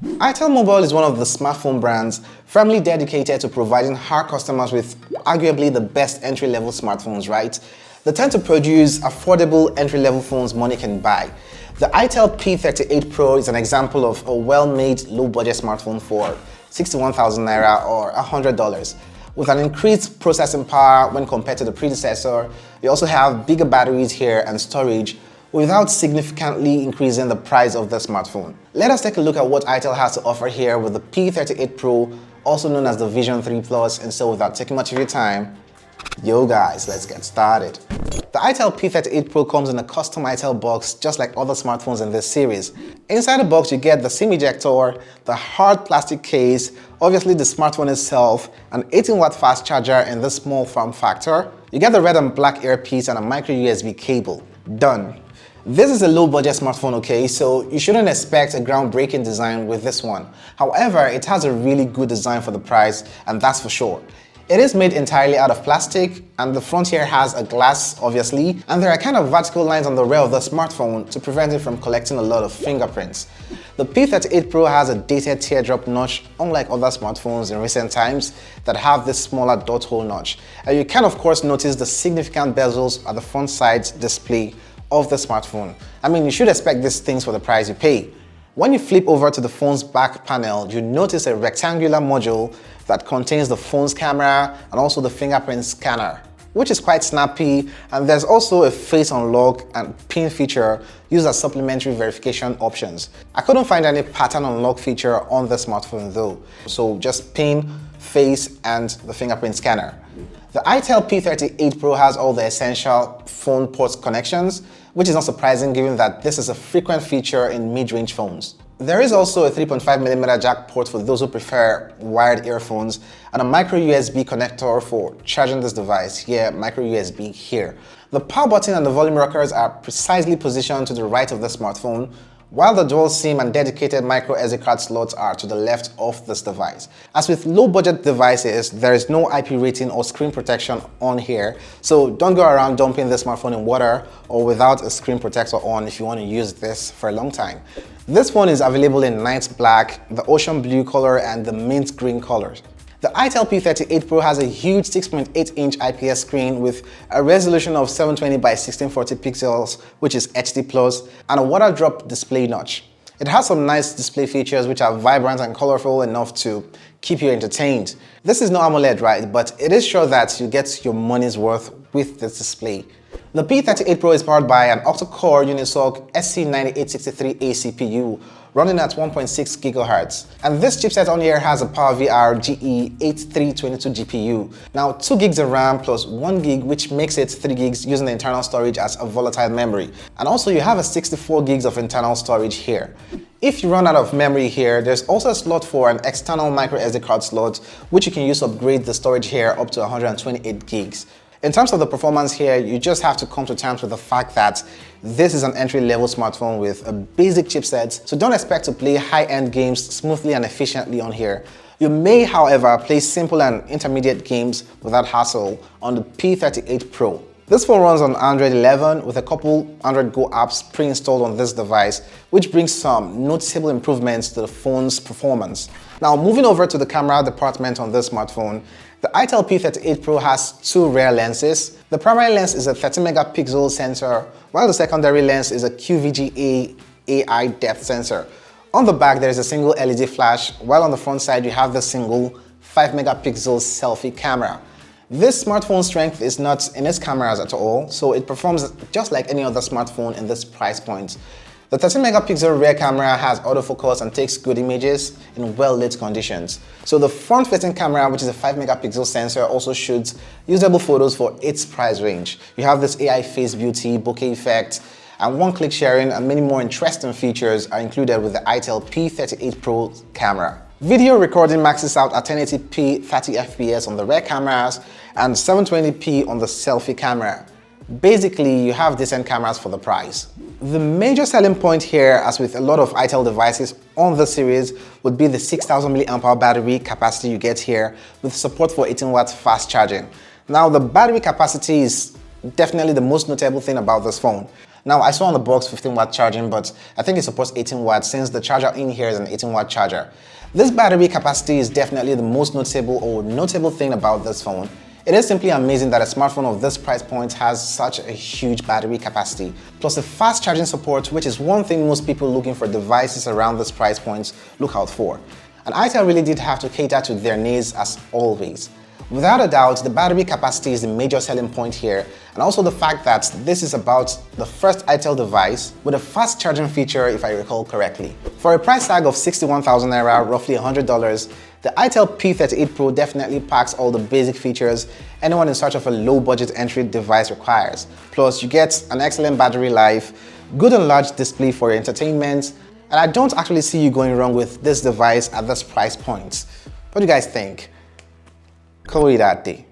itel Mobile is one of the smartphone brands firmly dedicated to providing our customers with arguably the best entry-level smartphones, right? They tend to produce affordable entry-level phones money can buy. The itel P38 Pro is an example of a well-made low-budget smartphone for 61,000 Naira or $100. With an increased processing power when compared to the predecessor, you also have bigger batteries here and storage without significantly increasing the price of the smartphone. Let us take a look at what itel has to offer here with the P38 Pro, also known as the Vision 3 Plus, and so without taking much of your time, yo guys, let's get started. The itel P38 Pro comes in a custom itel box just like other smartphones in this series. Inside the box you get the SIM ejector, the hard plastic case, obviously the smartphone itself, an 18-watt fast charger in this small form factor. You get the red and black earpiece and a micro USB cable. Done. This is a low-budget smartphone, okay, so you shouldn't expect a groundbreaking design with this one. However, it has a really good design for the price, and that's for sure. It is made entirely out of plastic, and the front here has a glass, obviously, and there are kind of vertical lines on the rear of the smartphone to prevent it from collecting a lot of fingerprints. The P38 Pro has a dated teardrop notch, unlike other smartphones in recent times that have this smaller dot hole notch. And you can of course notice the significant bezels at the front side display of the smartphone. I mean, you should expect these things for the price you pay. When you flip over to the phone's back panel, you notice a rectangular module that contains the phone's camera and also the fingerprint scanner, which is quite snappy, and there's also a face unlock and pin feature used as supplementary verification options. I couldn't find any pattern unlock feature on the smartphone though, so just pin, face, and the fingerprint scanner. The itel P38 Pro has all the essential phone port connections, which is not surprising given that this is a frequent feature in mid-range phones. There is also a 3.5mm jack port for those who prefer wired earphones and a micro USB connector for charging this device, here, micro USB here. The power button and the volume rockers are precisely positioned to the right of the smartphone, while the dual SIM and dedicated micro SD card slots are to the left of this device. As with low-budget devices, there is no IP rating or screen protection on here, so don't go around dumping this smartphone in water or without a screen protector on if you want to use this for a long time. This phone is available in night black, the ocean blue color, and the mint green colors. The itel P38 Pro has a huge 6.8-inch IPS screen with a resolution of 720 by 1640 pixels, which is HD+, and a water drop display notch. It has some nice display features which are vibrant and colorful enough to keep you entertained. This is no AMOLED, right, but it is sure that you get your money's worth with this display. The P38 Pro is powered by an octa-core Unisoc SC9863A CPU running at 1.6 GHz. And this chipset on here has a PowerVR GE8322 GPU. Now 2 gigs of RAM plus 1 gig, which makes it 3 gigs using the internal storage as a volatile memory. And also you have a 64 gigs of internal storage here. If you run out of memory here, there's also a slot for an external micro SD card slot, which you can use to upgrade the storage here up to 128 gigs. In terms of the performance here, you just have to come to terms with the fact that this is an entry-level smartphone with a basic chipset, so don't expect to play high-end games smoothly and efficiently on here. You may, however, play simple and intermediate games without hassle on the P38 Pro. This phone runs on Android 11 with a couple Android Go apps pre-installed on this device, which brings some noticeable improvements to the phone's performance. Now, moving over to the camera department on this smartphone, the itel P38 Pro has two rear lenses. The primary lens is a 30-megapixel sensor, while the secondary lens is a QVGA AI depth sensor. On the back, there is a single LED flash, while on the front side, you have the single 5-megapixel selfie camera. This smartphone's strength is not in its cameras at all, so it performs just like any other smartphone in this price point. The 13-megapixel rear camera has autofocus and takes good images in well-lit conditions. So the front-facing camera, which is a 5-megapixel sensor, also shoots usable photos for its price range. You have this AI face beauty, bokeh effect, and one-click sharing, and many more interesting features are included with the itel P38 Pro camera. Video recording maxes out at 1080p 30 fps on the rear cameras and 720p on the selfie camera. Basically, you have decent cameras for the price. The major selling point here, as with a lot of itel devices on the series, would be the 6000 mAh battery capacity you get here with support for 18-watt fast charging. Now, the battery capacity is definitely the most notable thing about this phone. Now, I saw on the box 15-watt charging, but I think it supports 18 watts since the charger in here is an 18-watt charger. This battery capacity is definitely the most notable thing about this phone. It is simply amazing that a smartphone of this price point has such a huge battery capacity, plus the fast charging support, which is one thing most people looking for devices around this price point look out for. And itel really did have to cater to their needs as always. Without a doubt, the battery capacity is the major selling point here, and also the fact that this is about the first itel device with a fast charging feature, if I recall correctly. For a price tag of 61,000 naira, roughly $100, the itel P38 Pro definitely packs all the basic features anyone in search of a low-budget entry device requires. Plus, you get an excellent battery life, good and large display for your entertainment, and I don't actually see you going wrong with this device at this price point. What do you guys think? Call it that day.